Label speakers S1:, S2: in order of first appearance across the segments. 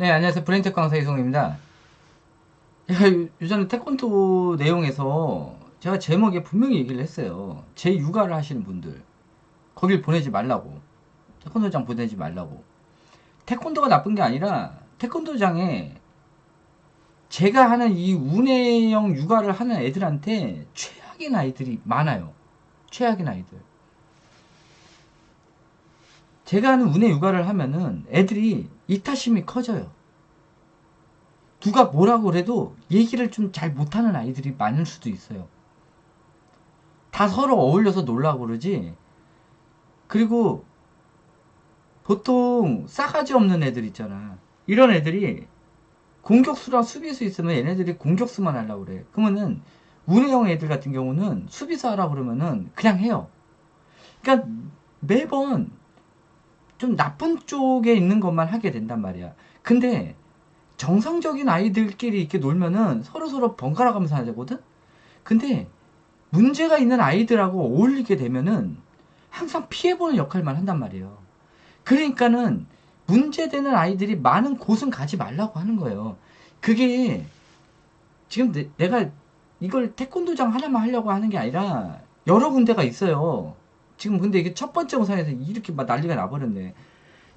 S1: 네, 안녕하세요. 브레인테크 강사 이성입니다. 제가 요전에 태권도 내용에서 제가 제목에 분명히 얘기를 했어요. 제 육아를 하시는 분들, 거길 보내지 말라고. 태권도장 보내지 말라고. 태권도가 나쁜 게 아니라 태권도장에 제가 하는 이 운해형 육아를 하는 애들한테 최악인 아이들이 많아요. 최악인 아이들. 제가 하는 운해 육아를 하면은 애들이 이타심이 커져요. 누가 뭐라고 그래도 얘기를 좀 잘 못하는 아이들이 많을 수도 있어요. 다 서로 어울려서 놀라고 그러지. 그리고 보통 싸가지 없는 애들 있잖아. 이런 애들이 공격수랑 수비수 있으면 얘네들이 공격수만 하려고 그래. 그러면은 운해형 애들 같은 경우는 수비수 하라고 그러면은 그냥 해요. 그러니까 매번 좀 나쁜 쪽에 있는 것만 하게 된단 말이야. 근데 정상적인 아이들끼리 이렇게 놀면은 서로서로 번갈아 가면서 하자거든? 근데 문제가 있는 아이들하고 어울리게 되면은 항상 피해보는 역할만 한단 말이에요. 그러니까는 문제되는 아이들이 많은 곳은 가지 말라고 하는 거예요. 그게 지금 내가 이걸 태권도장 하나만 하려고 하는 게 아니라 여러 군데가 있어요. 지금 근데 이게 첫 번째 영상에서 이렇게 막 난리가 나버렸네.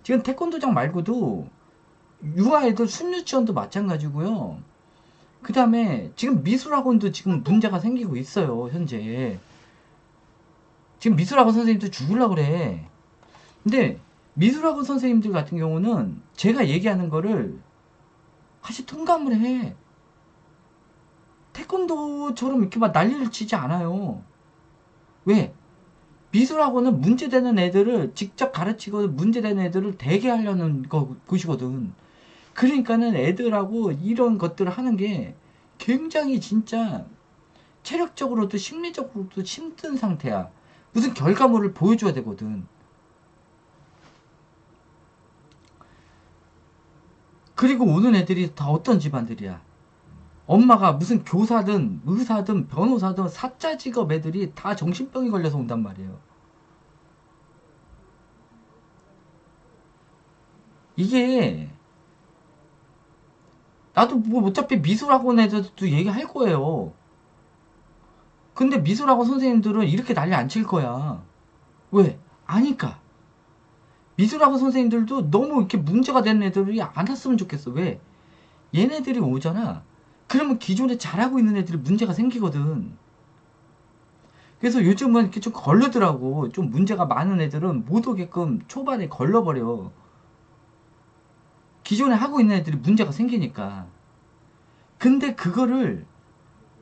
S1: 지금 태권도장 말고도 유아애들 순유치원도 마찬가지고요. 그 다음에 지금 미술학원도 지금 문제가 생기고 있어요. 현재. 지금 미술학원 선생님들 죽으려고 그래. 근데 미술학원 선생님들 같은 경우는 제가 얘기하는 거를 사실 통감을 해. 태권도처럼 이렇게 막 난리를 치지 않아요. 왜? 미술학원은 문제되는 애들을 직접 가르치고 문제되는 애들을 대게 하려는 곳이거든. 그러니까는 애들하고 이런 것들을 하는 게 굉장히 진짜 체력적으로도 심리적으로도 힘든 상태야. 무슨 결과물을 보여줘야 되거든. 그리고 오는 애들이 다 어떤 집안들이야. 엄마가 무슨 교사든 의사든 변호사든 사짜 직업 애들이 다 정신병이 걸려서 온단 말이에요. 이게 나도 뭐 어차피 미술학원 애들도 얘기할 거예요. 근데 미술학원 선생님들은 이렇게 난리 안 칠 거야. 왜? 아니까. 미술학원 선생님들도 너무 이렇게 문제가 되는 애들이 안 왔으면 좋겠어. 왜? 얘네들이 오잖아. 그러면 기존에 잘하고 있는 애들이 문제가 생기거든. 그래서 요즘은 이렇게 좀 걸르더라고. 좀 문제가 많은 애들은 못 오게끔 초반에 걸러버려. 기존에 하고 있는 애들이 문제가 생기니까. 근데 그거를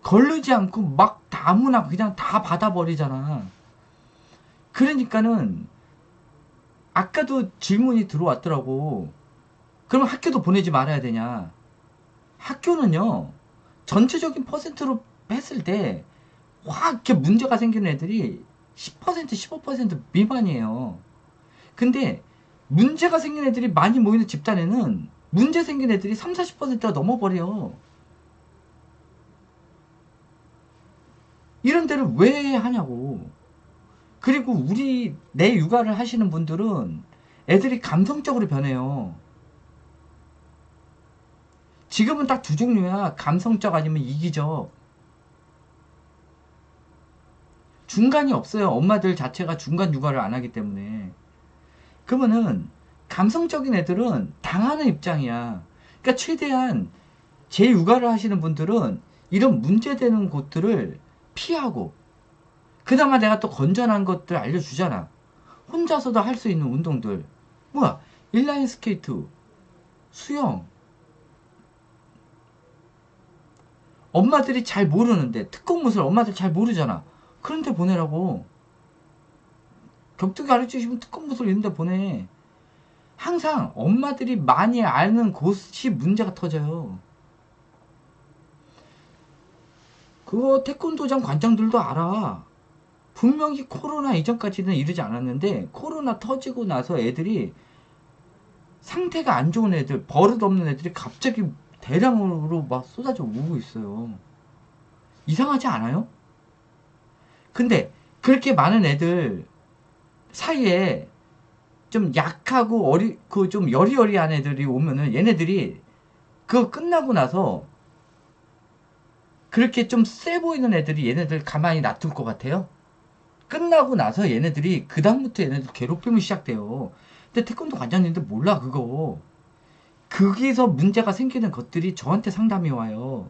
S1: 걸르지 않고 막 아무나 그냥 다 받아버리잖아. 그러니까는 아까도 질문이 들어왔더라고. 그럼 학교도 보내지 말아야 되냐? 학교는요, 전체적인 퍼센트로 했을 때, 확 이렇게 문제가 생기는 애들이 10%, 15% 미만이에요. 근데 문제가 생긴 애들이 많이 모이는 집단에는 문제 생긴 애들이 3, 40%가 넘어버려. 이런 데를 왜 하냐고. 그리고 내 육아를 하시는 분들은 애들이 감성적으로 변해요. 지금은 딱 두 종류야. 감성적 아니면 이기적. 중간이 없어요. 엄마들 자체가 중간 육아를 안 하기 때문에. 그러면은 감성적인 애들은 당하는 입장이야. 그러니까 최대한 제 육아를 하시는 분들은 이런 문제되는 곳들을 피하고 그나마 내가 또 건전한 것들 알려주잖아. 혼자서도 할 수 있는 운동들. 뭐야? 인라인 스케이트, 수영. 엄마들이 잘 모르는데 특공무술 엄마들 잘 모르잖아. 그런데 보내라고. 격투기 가르치시면 특공무술 이런 데 보내. 항상 엄마들이 많이 아는 곳이 문제가 터져요. 그거 태권도장 관장들도 알아. 분명히 코로나 이전까지는 이러지 않았는데 코로나 터지고 나서 애들이 상태가 안 좋은 애들, 버릇없는 애들이 갑자기 대량으로 막 쏟아져 오고 있어요. 이상하지 않아요? 근데 그렇게 많은 애들 사이에 좀 약하고 그 좀 여리여리한 애들이 오면은 얘네들이 그거 끝나고 나서 그렇게 좀 세 보이는 애들이 얘네들 가만히 놔둘 것 같아요? 끝나고 나서 얘네들이 그다음부터 얘네들 괴롭힘이 시작돼요. 근데 태권도 관장님들 몰라 그거. 거기서 문제가 생기는 것들이 저한테 상담이 와요.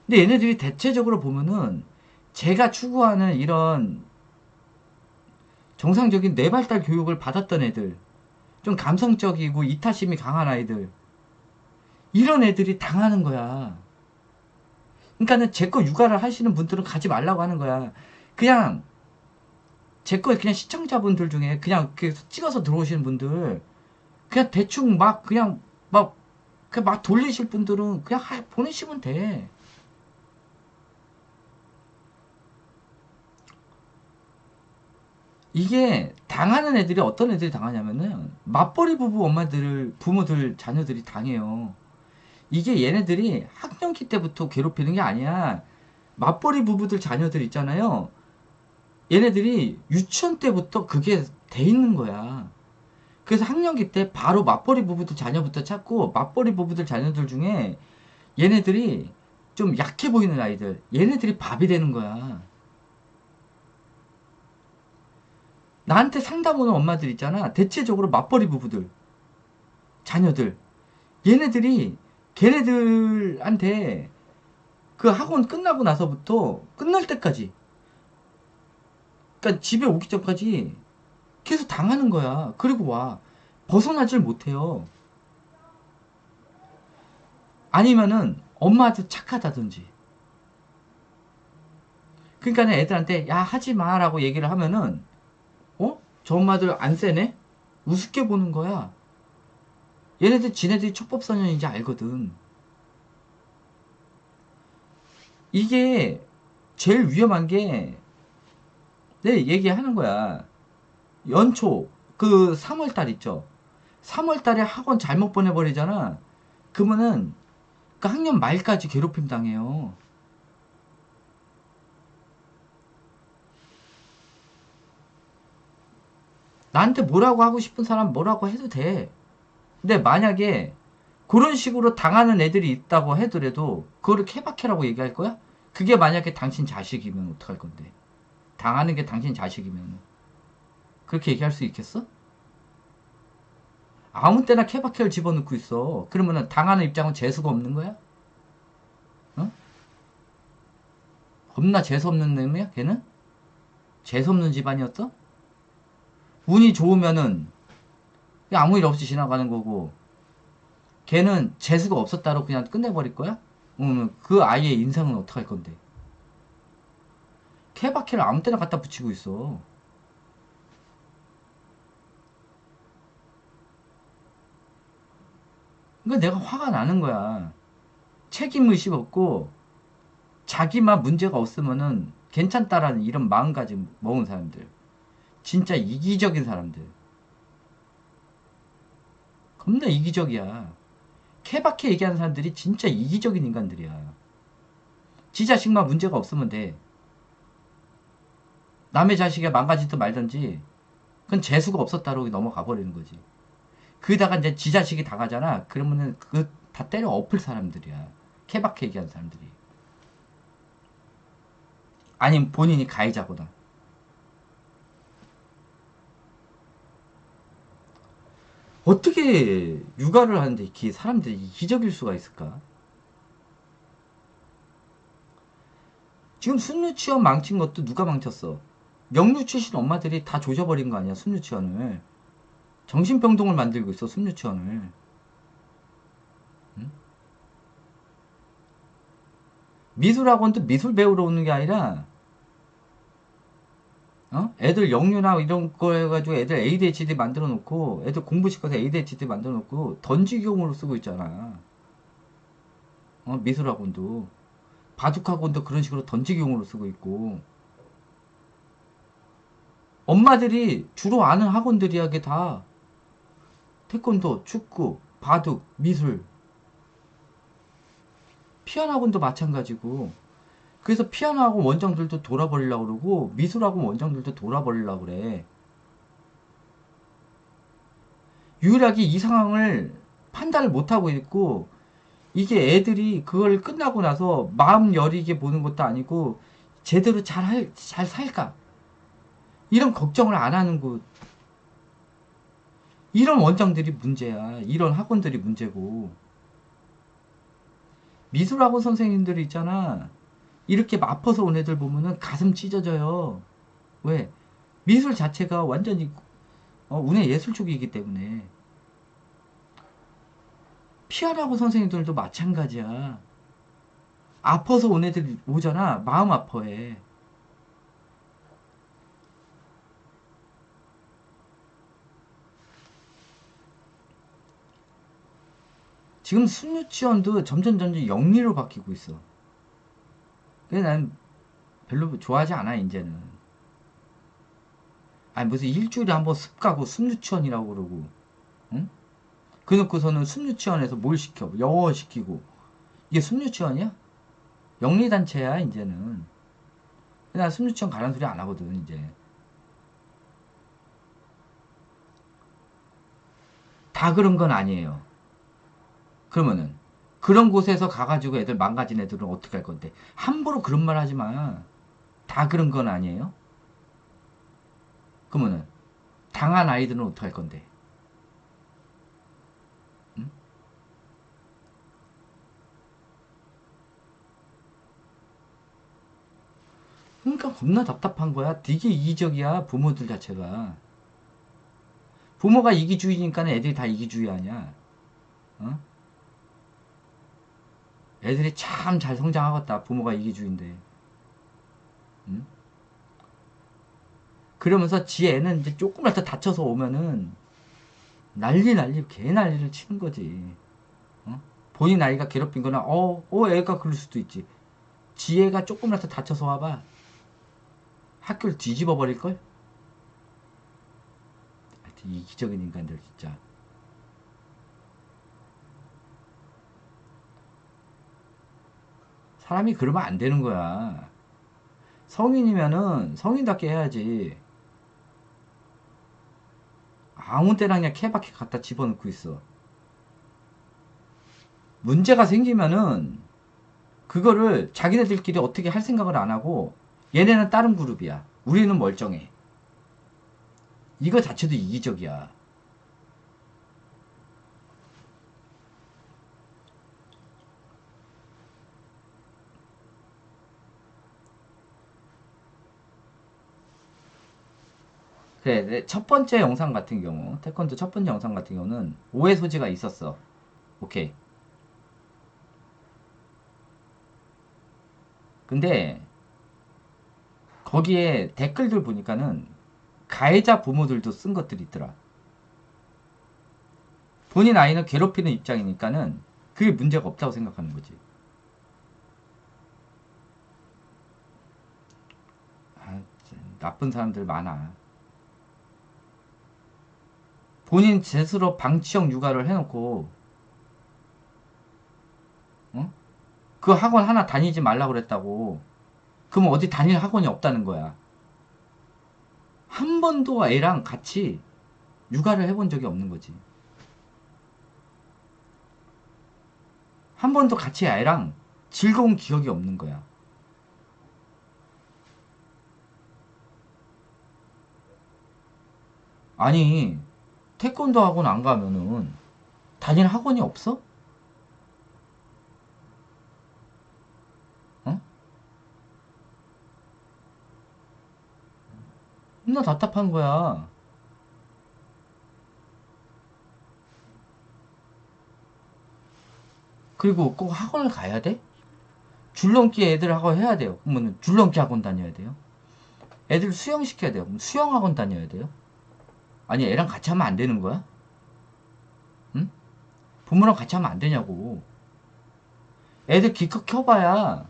S1: 근데 얘네들이 대체적으로 보면은 제가 추구하는 이런 정상적인 뇌발달 교육을 받았던 애들, 좀 감성적이고 이타심이 강한 아이들, 이런 애들이 당하는 거야. 그러니까는 제 거 육아를 하시는 분들은 가지 말라고 하는 거야. 그냥 제 거 그냥 시청자분들 중에 그냥 찍어서 들어오시는 분들, 그냥 대충 막 그냥 막 돌리실 분들은 그냥 보내시면 돼. 이게 당하는 애들이 어떤 애들이 당하냐면은 맞벌이 부부 부모들 자녀들이 당해요. 이게 얘네들이 학령기 때부터 괴롭히는 게 아니야. 맞벌이 부부들 자녀들 있잖아요. 얘네들이 유치원 때부터 그게 돼 있는 거야. 그래서 학령기 때 바로 맞벌이 부부들 자녀부터 찾고 맞벌이 부부들 자녀들 중에 얘네들이 좀 약해 보이는 아이들, 얘네들이 밥이 되는 거야. 나한테 상담 오는 엄마들 있잖아. 대체적으로 맞벌이 부부들, 자녀들. 얘네들이 걔네들한테 그 학원 끝나고 나서부터 끝날 때까지, 그러니까 집에 오기 전까지 계속 당하는 거야. 그리고 와. 벗어나질 못해요. 아니면은 엄마한테 착하다든지. 그러니까 애들한테 야 하지 마라고 얘기를 하면은 저 엄마들 안 세네? 우습게 보는 거야. 얘네들 지네들이 촉법소년인지 알거든. 이게 제일 위험한 게 내 얘기하는 거야. 연초 그 3월달 있죠. 3월달에 학원 잘못 보내버리잖아. 그러면은 그 학년 말까지 괴롭힘 당해요. 나한테 뭐라고 하고 싶은 사람 뭐라고 해도 돼. 근데 만약에 그런 식으로 당하는 애들이 있다고 하더라도 그거를 케바케라고 얘기할 거야? 그게 만약에 당신 자식이면 어떡할 건데? 당하는 게 당신 자식이면 그렇게 얘기할 수 있겠어? 아무 때나 케바케를 집어넣고 있어. 그러면은 당하는 입장은 재수가 없는 거야? 어? 겁나 재수없는 놈이야 걔는? 재수없는 집안이었어? 운이 좋으면은 그냥 아무 일 없이 지나가는 거고 걔는 재수가 없었다로 그냥 끝내버릴 거야? 그 아이의 인생은 어떡할 건데? 케바케를 아무 때나 갖다 붙이고 있어. 그러니까 내가 화가 나는 거야. 책임의식 없고 자기만 문제가 없으면은 괜찮다라는 이런 마음가짐 먹은 사람들. 진짜 이기적인 사람들. 겁나 이기적이야. 케바케 얘기하는 사람들이 진짜 이기적인 인간들이야. 지 자식만 문제가 없으면 돼. 남의 자식이 망가지든 말든지 그건 재수가 없었다로 넘어가 버리는 거지. 그다가 이제 지 자식이 당하잖아. 그러면은 그 다 때려 엎을 사람들이야. 케바케 얘기하는 사람들이. 아니면 본인이 가해자거나. 어떻게 육아를 하는데 이렇게 사람들이 이기적일 수가 있을까? 지금 순유치원 망친 것도 누가 망쳤어? 영유 출신 엄마들이 다 조져버린 거 아니야, 순유치원을. 정신병동을 만들고 있어, 순유치원을. 응? 미술학원도 미술 배우러 오는 게 아니라, 애들 영유나 이런 거 해가지고 애들 ADHD 만들어 놓고, 애들 공부 시켜서 ADHD 만들어 놓고, 던지기용으로 쓰고 있잖아. 미술학원도. 바둑학원도 그런 식으로 던지기용으로 쓰고 있고. 엄마들이 주로 아는 학원들이야, 그게 다. 태권도, 축구, 바둑, 미술, 피아노 학원도 마찬가지고. 그래서 피아노 학원 원장들도 돌아버리려고 그러고, 미술 학원 원장들도 돌아버리려고 그래. 유일하게 이 상황을 판단을 못하고 있고, 이게 애들이 그걸 끝나고 나서 마음 여리게 보는 것도 아니고 제대로 잘 살까? 이런 걱정을 안 하는 곳. 이런 원장들이 문제야. 이런 학원들이 문제고. 미술학원 선생님들이 있잖아. 이렇게 아파서 온 애들 보면은 가슴 찢어져요. 왜? 미술 자체가 완전히 운의 예술 쪽이기 때문에. 피아노학원 선생님들도 마찬가지야. 아파서 온 애들 오잖아. 마음 아파해. 지금 순유치원도 점점 영리로 바뀌고 있어. 그래서 난 별로 좋아하지 않아, 이제는. 아니, 무슨 일주일에 한번 습 가고 순유치원이라고 그러고, 응? 그놓고서는 순유치원에서 뭘 시켜? 영어 시키고. 이게 순유치원이야? 영리단체야, 이제는. 난 순유치원 가라는 소리 안 하거든, 이제. 다 그런 건 아니에요. 그러면은, 그런 곳에서 가가지고 애들 망가진 애들은 어떻게 할 건데? 함부로 그런 말 하지 마. 다 그런 건 아니에요? 그러면은, 당한 아이들은 어떻게 할 건데? 응? 그러니까 겁나 답답한 거야. 되게 이기적이야, 부모들 자체가. 부모가 이기주의니까 애들이 다 이기주의 아니야. 어? 애들이 참 잘 성장하겠다. 부모가 이기주의인데. 응? 그러면서 지 애는 이제 조금이라도 다쳐서 오면은 개 난리를 치는 거지. 어? 본인 아이가 괴롭힌 거나, 애가 그럴 수도 있지. 지 애가 조금이라도 다쳐서 와봐. 학교를 뒤집어 버릴걸? 하여튼 이기적인 인간들, 진짜. 사람이 그러면 안 되는 거야. 성인이면은 성인답게 해야지. 아무 때나 그냥 케바케 갖다 집어넣고 있어. 문제가 생기면은 그거를 자기네들끼리 어떻게 할 생각을 안 하고 얘네는 다른 그룹이야. 우리는 멀쩡해. 이거 자체도 이기적이야. 그래, 첫 번째 영상 같은 경우, 태권도 첫 번째 영상 같은 경우는 오해 소지가 있었어. 오케이. 근데 거기에 댓글들 보니까는 가해자 부모들도 쓴 것들이 있더라. 본인 아이는 괴롭히는 입장이니까는 그게 문제가 없다고 생각하는 거지. 아, 나쁜 사람들 많아. 본인 스스로 방치형 육아를 해놓고, 어? 그 학원 하나 다니지 말라고 그랬다고. 그럼 어디 다닐 학원이 없다는 거야. 한 번도 애랑 같이 육아를 해본 적이 없는 거지. 한 번도 같이 애랑 즐거운 기억이 없는 거야. 아니, 태권도 학원 안 가면은 다닐 학원이 없어? 어? 나 답답한 거야. 그리고 꼭 학원을 가야 돼? 줄넘기 애들 학원 해야 돼요. 그러면 줄넘기 학원 다녀야 돼요. 애들 수영 시켜야 돼요. 그럼 수영 학원 다녀야 돼요. 아니, 애랑 같이 하면 안 되는 거야? 응? 부모랑 같이 하면 안 되냐고. 애들 기껏 켜봐야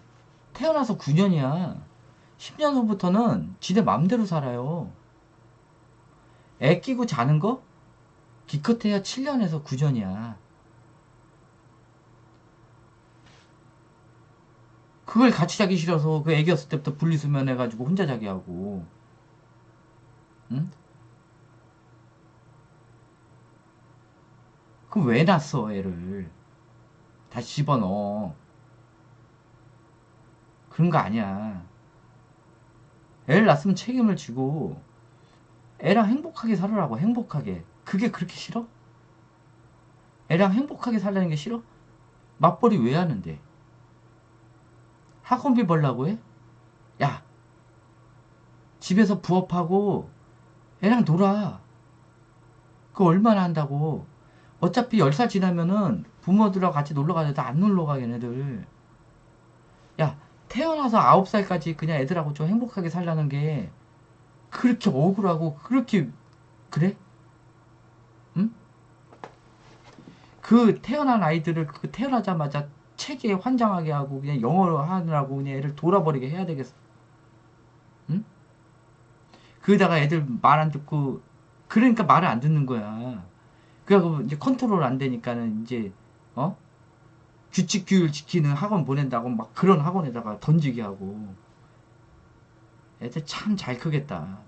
S1: 태어나서 9년이야. 10년 후부터는 지네 맘대로 살아요. 애 끼고 자는 거? 기껏해야 7년에서 9년이야. 그걸 같이 자기 싫어서 그 애기였을 때부터 분리수면 해가지고 혼자 자기 하고. 응? 그럼 왜 낳았어 애를? 다시 집어넣어. 그런 거 아니야. 애를 낳았으면 책임을 지고 애랑 행복하게 살으라고. 행복하게. 그게 그렇게 싫어? 애랑 행복하게 살라는 게 싫어? 맞벌이 왜 하는데? 학원비 벌라고 해? 야, 집에서 부업하고 애랑 놀아. 그거 얼마나 한다고. 어차피 10살 지나면은 부모들하고 같이 놀러 가도 안 놀러 가, 걔네들. 야, 태어나서 9살까지 그냥 애들하고 좀 행복하게 살라는 게 그렇게 억울하고, 그렇게, 그래? 응? 그 태어난 아이들을 그 태어나자마자 책에 환장하게 하고, 그냥 영어로 하느라고 그냥 애를 돌아버리게 해야 되겠어. 응? 그러다가 애들 말 안 듣고, 그러니까 말을 안 듣는 거야. 그래갖고 이제 컨트롤 안 되니까는 이제, 어? 규칙 규율 지키는 학원 보낸다고 막 그런 학원에다가 던지게 하고. 애들 참 잘 크겠다.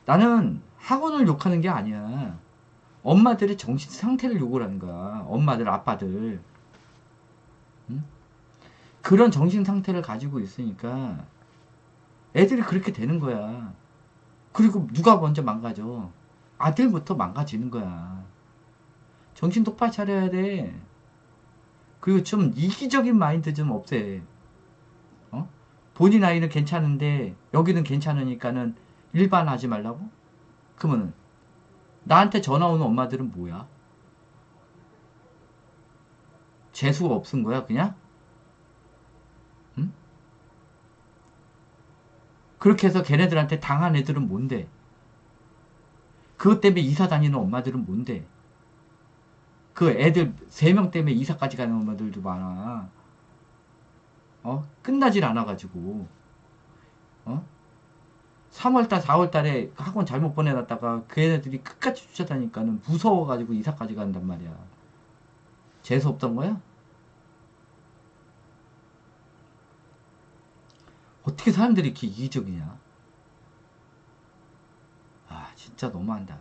S1: 나는 학원을 욕하는 게 아니야. 엄마들의 정신 상태를 욕을 하는 거야. 엄마들, 아빠들. 응? 그런 정신 상태를 가지고 있으니까 애들이 그렇게 되는 거야. 그리고 누가 먼저 망가져? 아들부터 망가지는 거야. 정신 똑바로 차려야 돼. 그리고 좀 이기적인 마인드 좀 없애. 어? 본인 아이는 괜찮은데 여기는 괜찮으니까는 일반하지 말라고? 그러면은 나한테 전화 오는 엄마들은 뭐야? 재수가 없은 거야 그냥? 응? 그렇게 해서 걔네들한테 당한 애들은 뭔데? 그것 때문에 이사 다니는 엄마들은 뭔데? 그 애들 3명 때문에 이사까지 가는 엄마들도 많아. 끝나질 않아가지고. 어? 3월달, 4월달에 학원 잘못 보내놨다가 그 애들이 끝까지 쫓아다니까는 무서워가지고 이사까지 간단 말이야. 재수 없던 거야? 어떻게 사람들이 이렇게 이기적이냐? 아, 진짜 너무한다.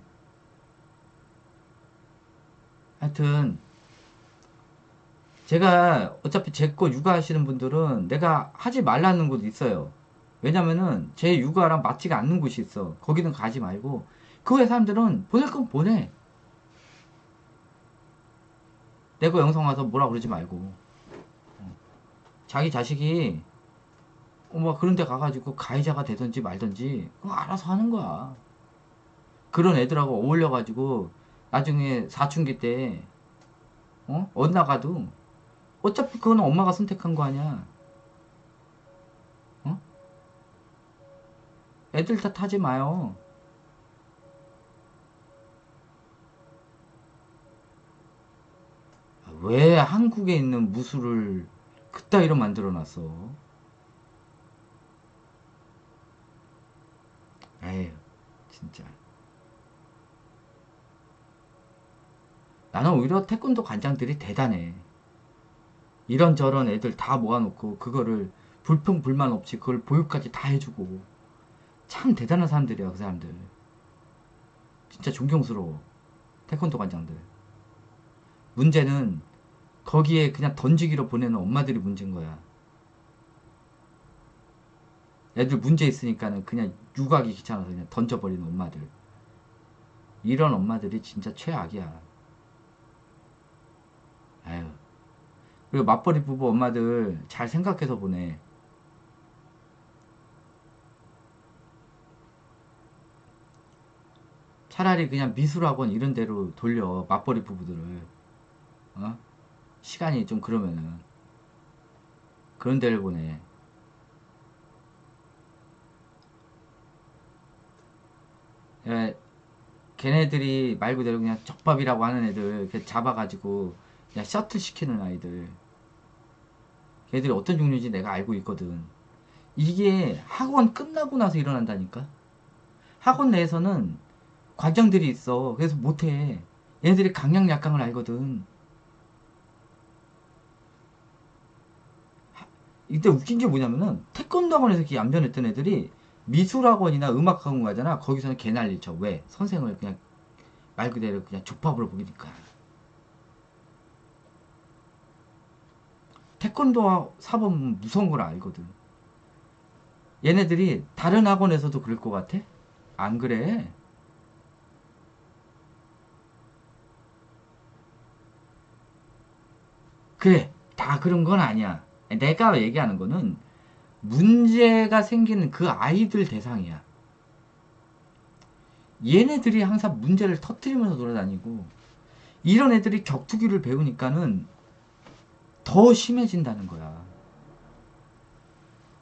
S1: 하여튼, 제가 어차피 제 거 육아하시는 분들은 내가 하지 말라는 곳 있어요. 왜냐면은 제 육아랑 맞지가 않는 곳이 있어. 거기는 가지 말고. 그 외 사람들은 보낼 건 보내. 내 거 영상 와서 뭐라 그러지 말고. 자기 자식이 뭐 그런 데 가가지고 가해자가 되든지 말든지 그거 알아서 하는 거야. 그런 애들하고 어울려가지고 나중에 사춘기 때 엇나가도 어차피 그건 엄마가 선택한 거 아니야. 어? 애들 탓하지 마요. 왜 한국에 있는 무술을 그따위로 만들어 놨어? 에휴, 진짜. 나는 오히려 태권도 관장들이 대단해. 이런저런 애들 다 모아놓고 그거를 불평 불만 없이 그걸 보육까지 다 해주고 참 대단한 사람들이야 그 사람들. 진짜 존경스러워. 태권도 관장들. 문제는 거기에 그냥 던지기로 보내는 엄마들이 문제인 거야. 애들 문제 있으니까는 그냥 육아기 귀찮아서 그냥 던져버리는 엄마들. 이런 엄마들이 진짜 최악이야. 아유. 그리고 맞벌이 부부 엄마들 잘 생각해서 보내. 차라리 그냥 미술학원 이런 데로 돌려. 맞벌이 부부들을. 어? 시간이 좀 그러면은. 그런 데를 보내. 예, 걔네들이 말 그대로 그냥 족밥이라고 하는 애들 이렇게 잡아가지고 그냥 셔틀 시키는 아이들. 걔들이 어떤 종류인지 내가 알고 있거든. 이게 학원 끝나고 나서 일어난다니까. 학원 내에서는 과정들이 있어. 그래서 못해. 얘네들이 강약 약강을 알거든. 이때 웃긴 게 뭐냐면은 태권도 학원에서 이렇게 얌전했던 애들이 미술학원이나 음악학원 가잖아. 거기서는 개난리 쳐. 왜? 선생을 그냥 말 그대로 그냥 족밥으로 보이니까. 태권도 사범 무서운 걸 알거든. 얘네들이 다른 학원에서도 그럴 것 같아? 안 그래? 그래, 다 그런 건 아니야. 내가 얘기하는 거는 문제가 생기는 그 아이들 대상이야. 얘네들이 항상 문제를 터뜨리면서 돌아다니고, 이런 애들이 격투기를 배우니까는 더 심해진다는 거야.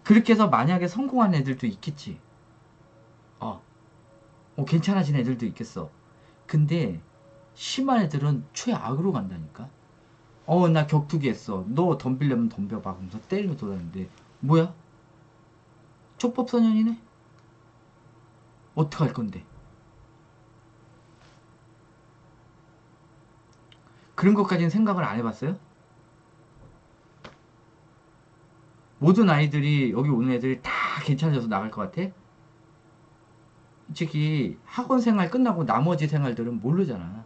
S1: 그렇게 해서 만약에 성공한 애들도 있겠지. 어, 괜찮아진 애들도 있겠어. 근데 심한 애들은 최악으로 간다니까. 나 격투기 했어. 너 덤비려면 덤벼봐. 그러면서 때리며 돌아다니는데 뭐야? 촉법소년이네? 어떡할 건데? 그런 것까지는 생각을 안 해봤어요? 모든 아이들이 여기 오는 애들이 다 괜찮아져서 나갈 것 같아? 솔직히 학원 생활 끝나고 나머지 생활들은 모르잖아.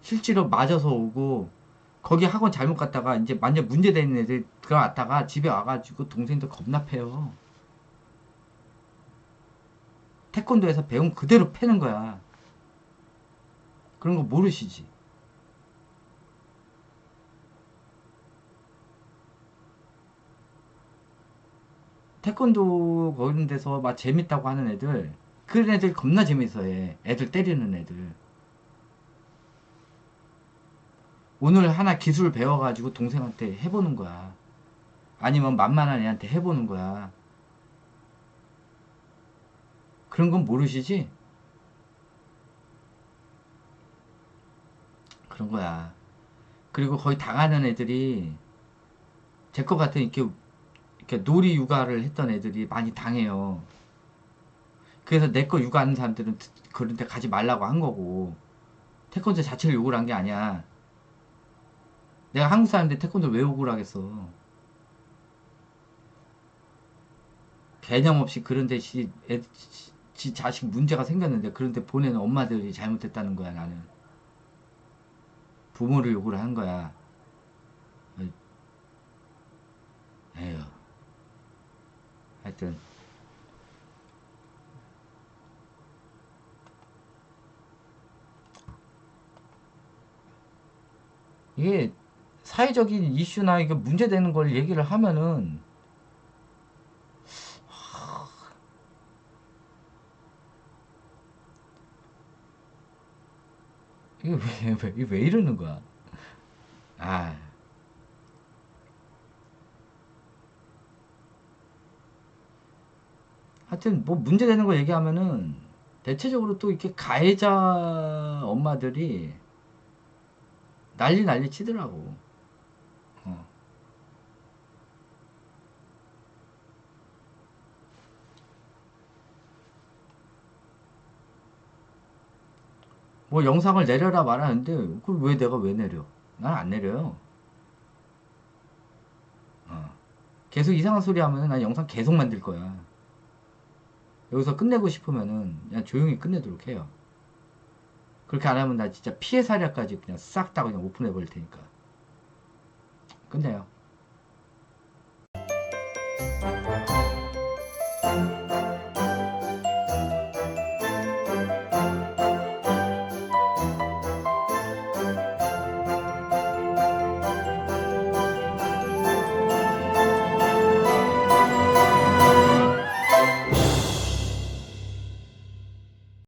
S1: 실제로 맞아서 오고 거기 학원 잘못 갔다가 이제 완전 문제되는 애들 들어왔다가 집에 와가지고 동생들 겁나 패요. 태권도에서 배운 그대로 패는 거야. 그런 거 모르시지. 태권도 그런 데서 막 재밌다고 하는 애들, 그런 애들 겁나 재밌어 해. 애들 때리는 애들. 오늘 하나 기술 배워가지고 동생한테 해보는 거야. 아니면 만만한 애한테 해보는 거야. 그런 건 모르시지? 그런 거야. 그리고 거의 당하는 애들이 제 거 같은 이렇게 놀이 육아를 했던 애들이 많이 당해요. 그래서 내 거 육아하는 사람들은 그런 데 가지 말라고 한 거고, 태권도 자체를 욕을 한 게 아니야. 내가 한국 사람인데 태권도 왜 욕을 하겠어. 개념 없이 그런데 지 자식 문제가 생겼는데 그런데 보내는 엄마들이 잘못했다는 거야. 나는 부모를 욕을 한 거야. 에휴, 하여튼 이게 사회적인 이슈나 이게 문제되는 걸 얘기를 하면은 이게 왜 이러는 거야. 아, 하여튼 뭐 문제되는 거 얘기하면은 대체적으로 또 이렇게 가해자 엄마들이 난리 치더라고. 어. 뭐 영상을 내려라 말하는데 그걸 왜 내가 왜 내려? 난 안 내려요. 어. 계속 이상한 소리 하면은 난 영상 계속 만들 거야. 여기서 끝내고 싶으면은 그냥 조용히 끝내도록 해요. 그렇게 안 하면 나 진짜 피해 사례까지 그냥 싹 다 그냥 오픈해 버릴 테니까. 끝내요.